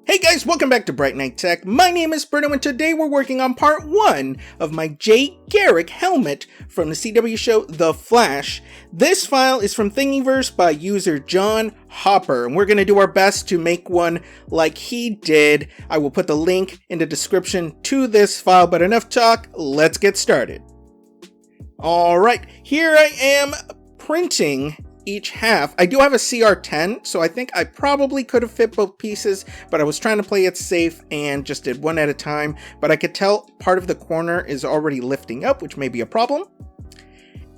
Hey guys, welcome back to Bright Night Tech. My name is Berto and today we're working on part 1 of my Garrick helmet from the CW show The Flash. This file is from Thingiverse by user John Hopper, and we're going to do our best to make one like he did. I will put the link in the description to this file, but enough talk, let's get started. Alright, here I am printing each half. I do have a CR10, so I think I probably could have fit both pieces, but I was trying to play it safe and just did one at a time, but I could tell part of the corner is already lifting up, which may be a problem.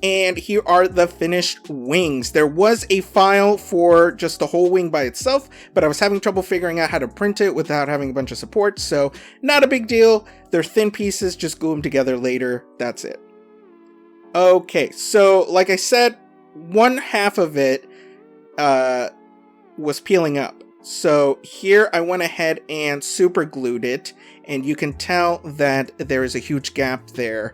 And here are the finished wings. There was a file for just the whole wing by itself, but I was having trouble figuring out how to print it without having a bunch of support, so not a big deal. They're thin pieces, just glue them together later, that's it. Okay, so like I said, one half of it was peeling up. So here I went ahead and super glued it, and you can tell that there is a huge gap there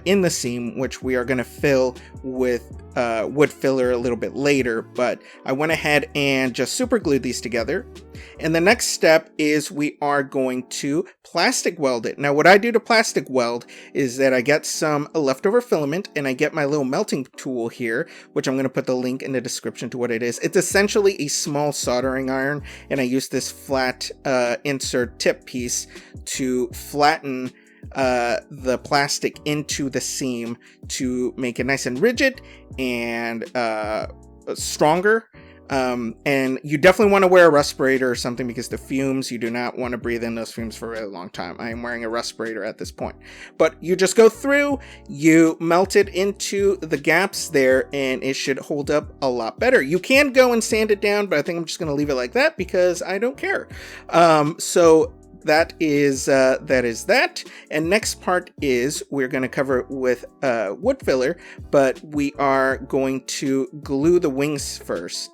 in the seam, which we are going to fill with wood filler a little bit later, but I went ahead and just super glued these together. And the next step is we are going to plastic weld it. Now what I do to plastic weld is that I get some leftover filament and I get my little melting tool here, which I'm going to put the link in the description to what it is. It's essentially a small soldering iron, and I use this flat insert tip piece to flatten the plastic into the seam to make it nice and rigid and stronger. And you definitely want to wear a respirator or something because the fumes, you do not want to breathe in those fumes for a really long time. I am wearing a respirator at this point. But you just go through, you melt it into the gaps there, and it should hold up a lot better. You can go and sand it down, but I think I'm just going to leave it like that because I don't care. So that is that. And next part is we're going to cover it with wood filler, but we are going to glue the wings first.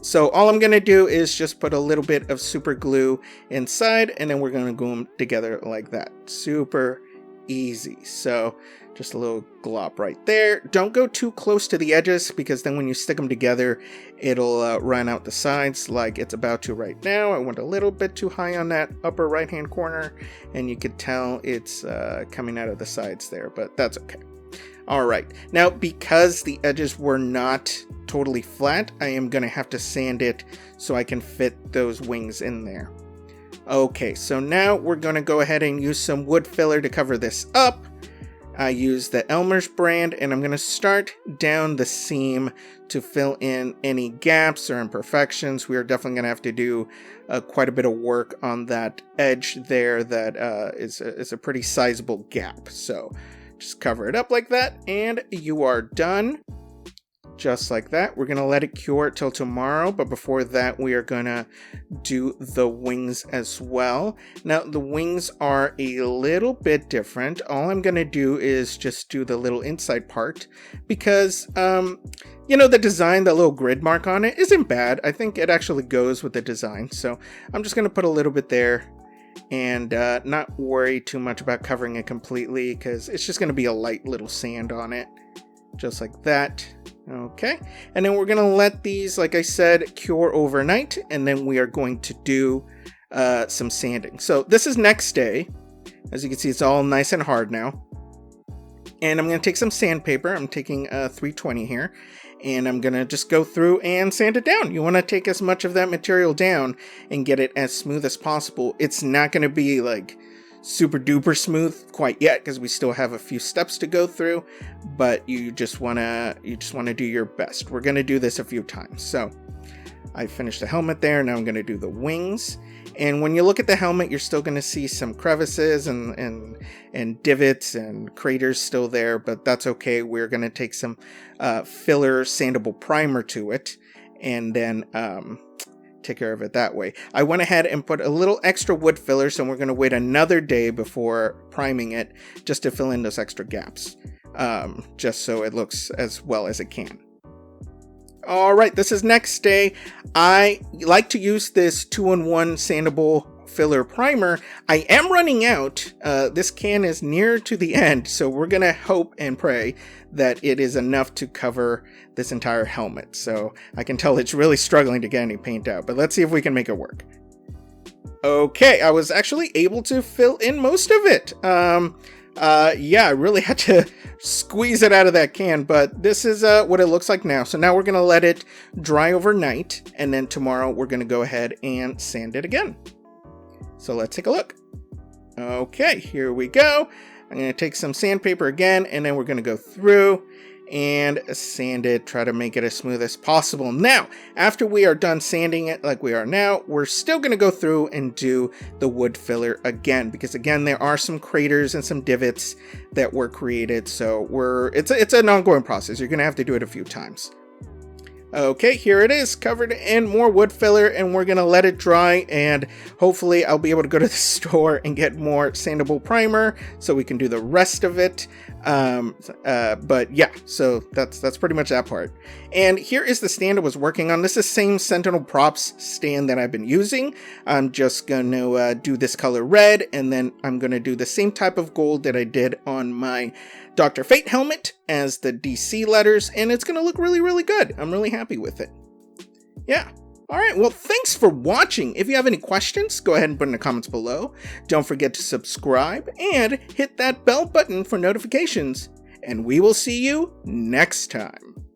So all I'm going to do is just put a little bit of super glue inside, and then we're going to glue them together like that. Super easy. So just a little glop right there. Don't go too close to the edges because then when you stick them together, it'll run out the sides like it's about to right now. I went a little bit too high on that upper right hand corner, and you could tell it's coming out of the sides there, but that's okay. Alright, now because the edges were not totally flat, I am going to have to sand it so I can fit those wings in there. Okay, so now we're going to go ahead and use some wood filler to cover this up. I use the Elmer's brand, and I'm going to start down the seam to fill in any gaps or imperfections. We are definitely going to have to do quite a bit of work on that edge there that is a pretty sizable gap. So just cover it up like that, and you are done. Just like that. We're going to let it cure till tomorrow, but before that we are going to do the wings as well. Now the wings are a little bit different. All I'm going to do is just do the little inside part because, you know, the design, the little grid mark on it isn't bad. I think it actually goes with the design. So I'm just going to put a little bit there and not worry too much about covering it completely because it's just going to be a light little sand on it. Just like that. Okay, and then we're going to let these, like I said, cure overnight, and then we are going to do some sanding. So this is next day. As you can see, it's all nice and hard now. And I'm going to take some sandpaper. I'm taking 320 here, and I'm going to just go through and sand it down. You want to take as much of that material down and get it as smooth as possible. It's not going to be like super duper smooth quite yet because we still have a few steps to go through, but you just want to do your best. We're going to do this a few times. So I finished the helmet there. Now I'm going to do the wings, and when you look at the helmet, you're still going to see some crevices and divots and craters still there, but that's okay. We're going to take some filler sandable primer to it and then take care of it that way. I went ahead and put a little extra wood filler, so we're going to wait another day before priming it just to fill in those extra gaps, just so it looks as well as it can. Alright, this is next day. I like to use this 2-in-1 sandable filler primer. I am running out. This can is near to the end, so we're gonna hope and pray that it is enough to cover this entire helmet. So I can tell it's really struggling to get any paint out, but let's see if we can make it work. Okay, I was actually able to fill in most of it. Yeah, I really had to squeeze it out of that can, but this is what it looks like now. So now we're going to let it dry overnight, and then tomorrow we're going to go ahead and sand it again. So let's take a look. Okay, here we go. I'm going to take some sandpaper again, and then we're going to go through and sand it, try to make it as smooth as possible. Now, after we are done sanding it like we are now, we're still going to go through and do the wood filler again, because again, there are some craters and some divots that were created. So it's an ongoing process. You're going to have to do it a few times. Okay, here it is, covered in more wood filler, and we're gonna let it dry, and hopefully I'll be able to go to the store and get more sandable primer so we can do the rest of it. But yeah, so that's pretty much that part. And here is the stand I was working on. This is the same Sentinel Props stand that I've been using. I'm just gonna do this color red, and then I'm gonna do the same type of gold that I did on my Dr. Fate helmet as the DC letters, and it's going to look really, really good. I'm really happy with it. Yeah. All right. Well, thanks for watching. If you have any questions, go ahead and put in the comments below. Don't forget to subscribe and hit that bell button for notifications, and we will see you next time.